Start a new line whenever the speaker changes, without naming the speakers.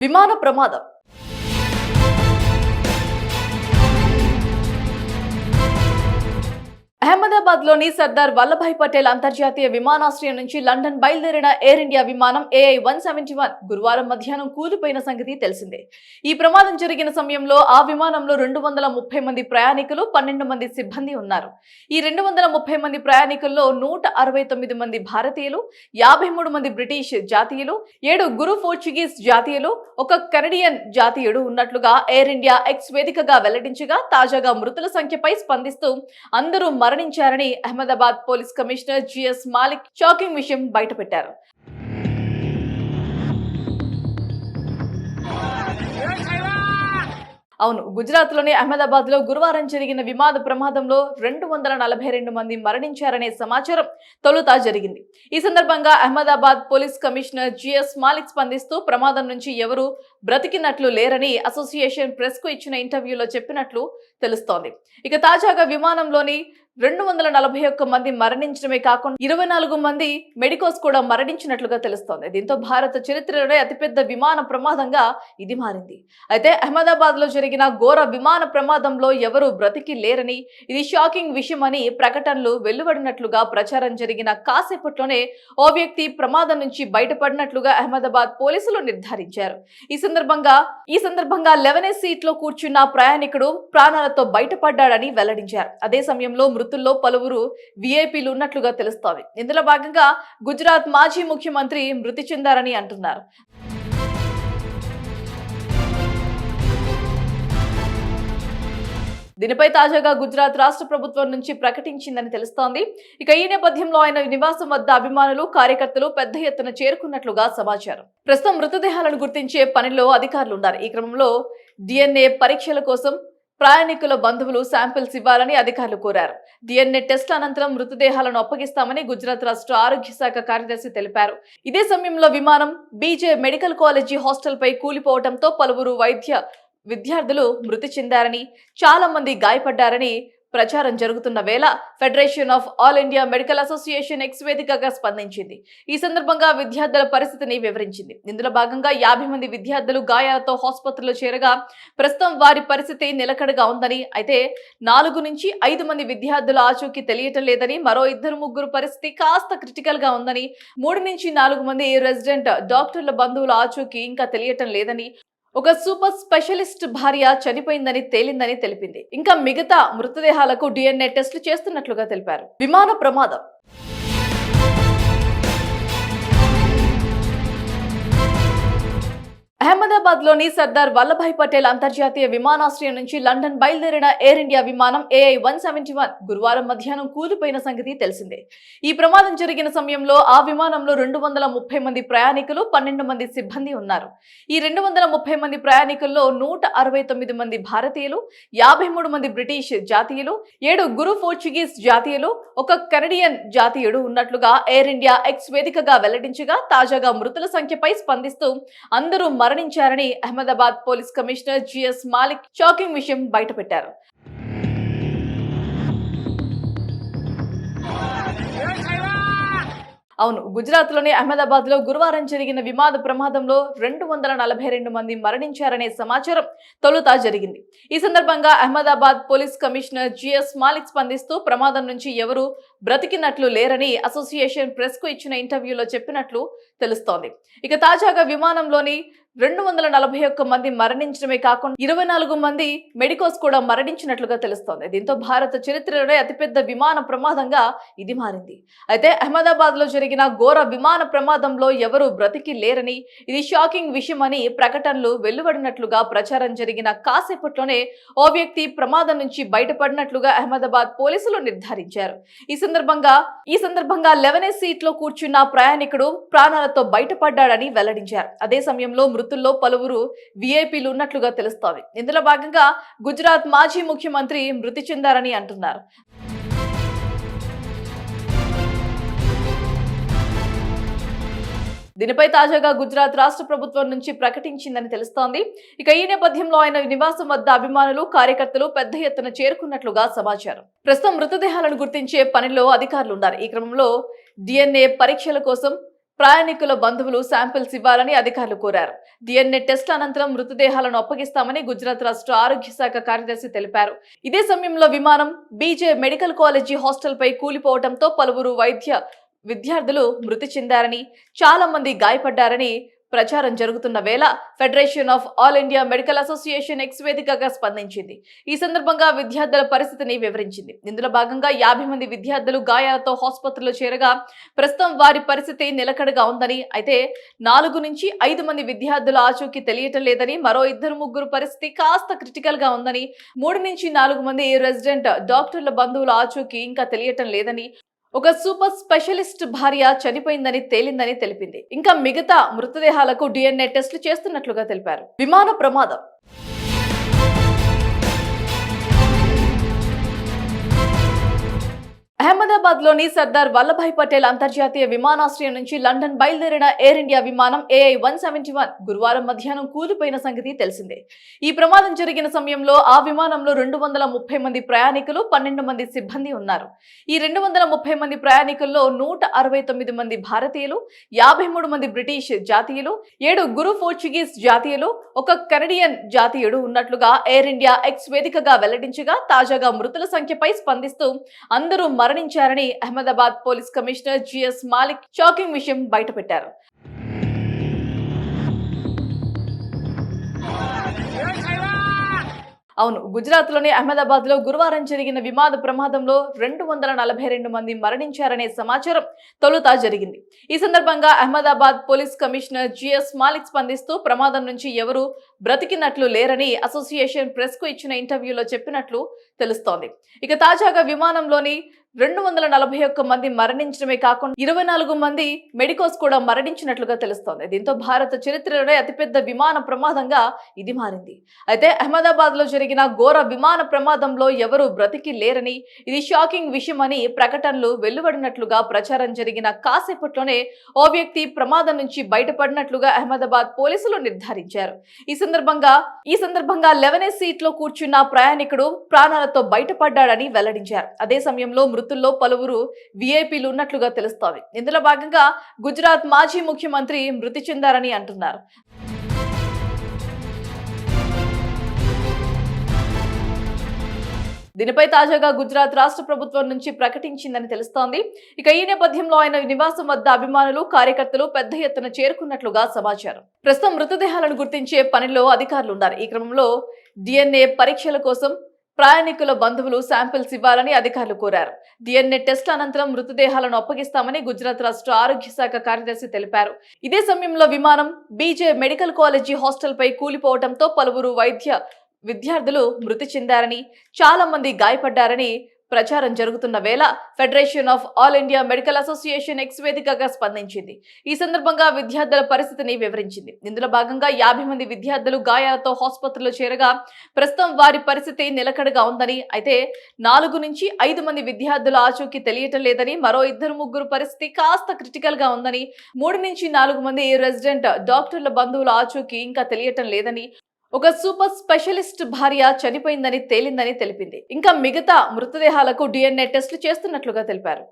విమాన ప్రమాదం. అహ్మదాబాద్లోని సర్దార్ వల్లభాయ్ పటేల్ అంతర్జాతీయ విమానాశ్రయం నుంచి లండన్ బయలుదేరిన ఎయిర్ ఇండియా విమానం AI-171 గురువారం మధ్యాహ్నం కూలిపోయిన సంగతి తెలిసిందే. ఈ ప్రమాదం జరిగిన సమయంలో ఆ విమానంలో 230 మంది ప్రయాణికులు, 12 మంది సిబ్బంది ఉన్నారు. ఈ 230 మంది ప్రయాణికుల్లో 169 మంది భారతీయులు, 53 మంది బ్రిటిష్ జాతీయులు, 7 గురు పోర్చుగీస్ జాతీయులు, 1 కెనడియన్ జాతీయుడు ఉన్నట్లుగా ఎయిర్ ఇండియా ఎక్స్ వేదికగా వెల్లడించగా, తాజాగా మృతుల సంఖ్యపై స్పందిస్తూ అందరూ మరణించారని Ahmedabad police commissioner GS Malik shocking విషయం బయటపెట్టారు. అవును, గుజరాత్ లోని అహ్మదాబాద్ లో గురువారం జరిగిన విమాన ప్రమాదంలో 242 మంది మరణించారనే సమాచారం తొలుత జరిగింది. ఈ సందర్భంగా Ahmedabad police commissioner GS Malik స్పందిస్తూ ప్రమాదం నుంచి ఎవరూ బ్రతికినట్లు లేరని అసోసియేషన్ ప్రెస్ కు ఇచ్చిన ఇంటర్వ్యూలో చెప్పినట్లు తెలుస్తోంది. ఇక తాజాగా విమానంలోని 241 మంది మరణించడమే కాకుండా 24 మంది మెడికోస్ కూడా మరణించినట్లుగా తెలుస్తోంది. దీంతో భారత చరిత్రలోనే అతిపెద్ద విమాన ప్రమాదంగా ఇది మారింది. అయితే అహ్మదాబాద్ లో జరిగిన ఘోర విమాన ప్రమాదంలో ఎవరూ బ్రతికి లేరని, ఇది షాకింగ్ విషయమని ప్రకటనలు వెలువడినట్లుగా ప్రచారం జరిగిన కాసేపట్లోనే ఓ వ్యక్తి ప్రమాదం నుంచి బయటపడినట్లుగా అహ్మదాబాద్ పోలీసులు నిర్ధారించారు. ఈ సందర్భంగా 11A సీట్ లో కూర్చున్న ప్రయాణికుడు ప్రాణాలతో బయటపడ్డాడని వెల్లడించారు. అదే సమయంలో మృతుల్లో పలువురు విఐపీలు ఉన్నట్లుగా తెలుస్తోంది. ఇందులో భాగంగా గుజరాత్ మాజీ ముఖ్యమంత్రి మృతి చెందారని అంటున్నారు. దీనిపై తాజాగా గుజరాత్ రాష్ట్ర ప్రభుత్వం నుంచి ప్రకటించిందని తెలుస్తోంది. ఇక ఈ నేపథ్యంలో ఆయన నివాసం వద్ద అభిమానులు, కార్యకర్తలు పెద్ద ఎత్తున చేరుకున్నట్లుగా సమాచారం. ప్రస్తుతం మృతదేహాలను గుర్తించే పనిలో అధికారులు ఉన్నారు. ఈ క్రమంలో DNA పరీక్షల కోసం ప్రయాణికుల బంధువులు శాంపిల్స్ ఇవ్వాలని అధికారులు కోరారు. DNA టెస్ట్ల అనంతరం మృతదేహాలను అప్పగిస్తామని గుజరాత్ రాష్ట్ర ఆరోగ్య శాఖ కార్యదర్శి తెలిపారు. ఇదే సమయంలో విమానం BJ మెడికల్ కాలేజీ హాస్టల్ పై కూలిపోవడంతో పలువురు విద్యార్థులు మృతి చెందారని, చాలా మంది గాయపడ్డారని ప్రచారం జరుగుతున్న వేళ federation of all India medical association X వేదికగా స్పందించింది. ఈ సందర్భంగా విద్యార్థుల పరిస్థితిని వివరించింది. ఇందులో భాగంగా 50 మంది విద్యార్థులు గాయాలతో ఆసుపత్రిలో చేరగా ప్రస్తుతం వారి పరిస్థితి నిలకడగా ఉందని, అయితే 4 నుంచి 5 మంది విద్యార్థుల ఆచూకీ తెలియటం లేదని, మరో 2-3 పరిస్థితి కాస్త క్రిటికల్ గా ఉందని, 3 నుంచి 4 మంది రెసిడెంట్ డాక్టర్ల బంధువుల ఆచూకీ ఇంకా తెలియటం లేదని, ఒక సూపర్ స్పెషలిస్ట్ భార్య చనిపోయిందని తేలిందని తెలిపింది. ఇంకా మిగతా మృతదేహాలకు DNA టెస్టులు చేస్తున్నట్లుగా తెలిపారు. విమాన ప్రమాదం. అహ్మదాబాద్ లోని సర్దార్ వల్లభాయ్ పటేల్ అంతర్జాతీయ విమానాశ్రయం నుంచి లండన్ బయలుదేరిన ఎయిర్ ఇండియా విమానం AI-171 గురువారం మధ్యాహ్నం కూలిపోయిన సంగతి తెలిసిందే. ఈ ప్రమాదం జరిగిన సమయంలో ఆ విమానంలో 230 మంది ప్రయాణికులు, 12 మంది సిబ్బంది ఉన్నారు. ఈ 230 మంది ప్రయాణికుల్లో 169 మంది భారతీయులు, 53 మంది బ్రిటిష్ జాతీయులు, 7 గురు పోర్చుగీస్ జాతీయులు, 1 కెనడియన్ జాతీయుడు ఉన్నట్లుగా ఎయిర్ ఇండియా ఎక్స్ వేదికగా వెల్లడించగా, తాజాగా మృతుల సంఖ్యపై స్పందిస్తూ అందరూ మరణించారని Ahmedabad police commissioner GS Malik shocking విషయం బయటపెట్టారు. అవును, గుజరాత్ లోని అహ్మదాబాద్ లో గురువారం జరిగిన విమాన ప్రమాదంలో 242 మంది మరణించారనే సమాచారం తొలుత జరిగింది. ఈ సందర్భంగా Ahmedabad police commissioner GS Malik స్పందిస్తూ ప్రమాదం నుంచి ఎవరూ బ్రతికినట్లు లేరని అసోసియేషన్ ప్రెస్ కు ఇచ్చిన ఇంటర్వ్యూలో చెప్పినట్లు తెలుస్తోంది. ఇక తాజాగా విమానంలోని 241 మంది మరణించడమే కాకుండా 24 మంది మెడికోస్ కూడా మరణించినట్లుగా తెలుస్తోంది. దీంతో భారత చరిత్రలోనే అతిపెద్ద విమాన ప్రమాదంగా ఇది మారింది. అయితే అహ్మదాబాద్ లో జరిగిన ఘోర విమాన ప్రమాదంలో ఎవరూ బ్రతికి లేరని, ఇది షాకింగ్ విషయమని ప్రకటనలు వెలువడినట్లుగా ప్రచారం జరిగిన కాసేపట్లోనే ఓ వ్యక్తి ప్రమాదం నుంచి బయటపడినట్లుగా అహ్మదాబాద్ పోలీసులు నిర్ధారించారు. ఈ సందర్భంగా 11A సీట్ లో కూర్చున్న ప్రయాణికుడు ప్రాణాలతో బయటపడ్డాడని వెల్లడించారు. అదే సమయంలో మృతుల్లో పలువురు విఐపీలు ఉన్నట్లుగా తెలుస్తోంది. ఇందులో భాగంగా గుజరాత్ మాజీ ముఖ్యమంత్రి మృతి చెందారని అంటున్నారు. దీనిపై తాజాగా గుజరాత్ రాష్ట్ర ప్రభుత్వం నుంచి ప్రకటించిందని తెలుస్తోంది. ఇక ఈ నేపథ్యంలో ఆయన నివాసం వద్ద అభిమానులు, కార్యకర్తలు పెద్ద ఎత్తున చేరుకున్నట్లుగా సమాచారం. ప్రస్తుతం మృతదేహాలను గుర్తించే పనిలో అధికారులు ఉన్నారు. ఈ క్రమంలో DNA పరీక్షల కోసం ప్రయాణికుల బంధువులు శాంపిల్స్ ఇవ్వాలని అధికారులు కోరారు. DNA టెస్ట్ల అనంతరం మృతదేహాలను అప్పగిస్తామని గుజరాత్ రాష్ట్ర ఆరోగ్య శాఖ కార్యదర్శి తెలిపారు. ఇదే సమయంలో విమానం బీజే మెడికల్ కాలేజీ హాస్టల్పై కూలిపోవడంతో పలువురు విద్యార్థులు మృతి చెందారని, చాలా మంది గాయపడ్డారని ప్రచారం జరుగుతున్న వేళ federation of all India medical association X వేదికగా స్పందించింది. ఈ సందర్భంగా విద్యార్థుల పరిస్థితిని వివరించింది. ఇందులో భాగంగా 50 మంది విద్యార్థులు గాయాలతో ఆసుపత్రిలో చేరగా ప్రస్తుతం వారి పరిస్థితి నిలకడగా ఉందని, అయితే 4 నుంచి 5 మంది విద్యార్థుల ఆచూకీ తెలియటం లేదని, మరో 2-3 పరిస్థితి కాస్త క్రిటికల్ గా ఉందని, 3 నుంచి 4 మంది రెసిడెంట్ డాక్టర్ల బంధువుల ఆచూకీ ఇంకా తెలియటం లేదని, ఒక సూపర్ స్పెషలిస్ట్ భార్య చనిపోయిందని తేలిందని తెలిపింది. ఇంకా మిగతా మృతదేహాలకు DNA టెస్టులు చేస్తున్నట్లుగా తెలిపారు. విమాన ప్రమాదం. అహ్మదాబాద్ లోని సర్దార్ వల్లభాయ్ పటేల్ అంతర్జాతీయ విమానాశ్రయం నుంచి లండన్ బయలుదేరిన ఎయిర్ ఇండియా విమానం AI-171 గురువారం మధ్యాహ్నం కూలిపోయిన సంగతి తెలిసిందే. ఈ ప్రమాదం జరిగిన సమయంలో ఆ విమానంలో 230 మంది ప్రయాణికులు, 12 మంది సిబ్బంది ఉన్నారు. ఈ 230 మంది ప్రయాణికుల్లో 169 మంది భారతీయులు, 53 మంది బ్రిటిష్ జాతీయులు, 7 గురు పోర్చుగీస్ జాతీయులు, 1 కెనడియన్ జాతీయుడు ఉన్నట్లుగా ఎయిర్ ఇండియా ఎక్స్ వేదికగా వెల్లడించగా, తాజాగా మృతుల సంఖ్యపై స్పందిస్తూ అందరూ మరణించారని Ahmedabad police commissioner GS Malik shocking విషయం బయటపెట్టారు. అవును, గుజరాత్ లోని అహ్మదాబాద్ లో గురువారం జరిగిన విమాన ప్రమాదంలో 242 మంది మరణించారనే సమాచారం తొలుత జరిగింది. ఈ సందర్భంగా Ahmedabad police commissioner GS Malik స్పందిస్తూ ప్రమాదం నుంచి ఎవరూ బ్రతికినట్లు లేరని అసోసియేషన్ ప్రెస్ కు ఇచ్చిన ఇంటర్వ్యూలో చెప్పినట్లు తెలుస్తోంది. ఇక తాజాగా విమానంలోని 241 మంది మరణించడమే కాకుండా 24 మంది మెడికోస్ కూడా మరణించినట్లుగా తెలుస్తోంది. దీంతో భారత చరిత్రలోనే అతిపెద్ద విమాన ప్రమాదంగా ఇది మారింది. అయితే అహ్మదాబాద్ లో జరిగిన ఘోర విమాన ప్రమాదంలో ఎవరూ బ్రతికి లేరని, ఇది షాకింగ్ విషయమని ప్రకటనలు వెలువడినట్లుగా ప్రచారం జరిగిన కాసేపట్లోనే ఓ వ్యక్తి ప్రమాదం నుంచి బయటపడినట్లుగా అహ్మదాబాద్ పోలీసులు నిర్ధారించారు. ఈ సందర్భంగా 11A సీట్ లో కూర్చున్న ప్రయాణికుడు ప్రాణాలతో బయటపడ్డాడని వెల్లడించారు. అదే సమయంలో మృతుల్లో పలువురు VIPలు ఉన్నట్లుగా తెలుస్తోంది. ఇందులో భాగంగా గుజరాత్ మాజీ ముఖ్యమంత్రి మృతి చెందారని అంటున్నారు. దీనిపై తాజాగా గుజరాత్ రాష్ట్ర ప్రభుత్వం నుంచి ప్రకటించిందని తెలుస్తోంది. ఇక ఈ నేపథ్యంలో ఆయన నివాసం వద్ద అభిమానులు, కార్యకర్తలు పెద్ద ఎత్తున చేరుకున్నట్లుగా సమాచారం. ప్రస్తుతం మృతదేహాలను గుర్తించే పనిలో అధికారులు ఉన్నారు. ఈ క్రమంలో DNA పరీక్షల కోసం ప్రయాణికుల బంధువులు శాంపిల్స్ ఇవ్వాలని అధికారులు కోరారు. DNA టెస్ట్ల అనంతరం మృతదేహాలను అప్పగిస్తామని గుజరాత్ రాష్ట్ర ఆరోగ్య శాఖ కార్యదర్శి తెలిపారు. ఇదే సమయంలో విమానం బీజే మెడికల్ కాలేజీ హాస్టల్పై కూలిపోవడంతో పలువురు విద్యార్థులు మృతి చెందారని, చాలా మంది గాయపడ్డారని ప్రచారం జరుగుతున్న వేళ federation of all India medical association X వేదికగా స్పందించింది. ఈ సందర్భంగా విద్యార్థుల పరిస్థితిని వివరించింది. ఇందులో భాగంగా 50 మంది విద్యార్థులు గాయాలతో ఆసుపత్రిలో చేరగా ప్రస్తుతం వారి పరిస్థితి నిలకడగా ఉందని, అయితే 4 నుంచి 5 మంది విద్యార్థుల ఆచూకీ తెలియటం లేదని, మరో 2-3 పరిస్థితి కాస్త క్రిటికల్ గా ఉందని, 3 నుంచి 4 మంది రెసిడెంట్ డాక్టర్ల బంధువుల ఆచూకీ ఇంకా తెలియటం లేదని, ఒక సూపర్ స్పెషలిస్ట్ భార్య చనిపోయిందని తేలిందని తెలిపింది. ఇంకా మిగతా మృతదేహాలకు DNA టెస్టులు చేస్తున్నట్లుగా తెలిపారు.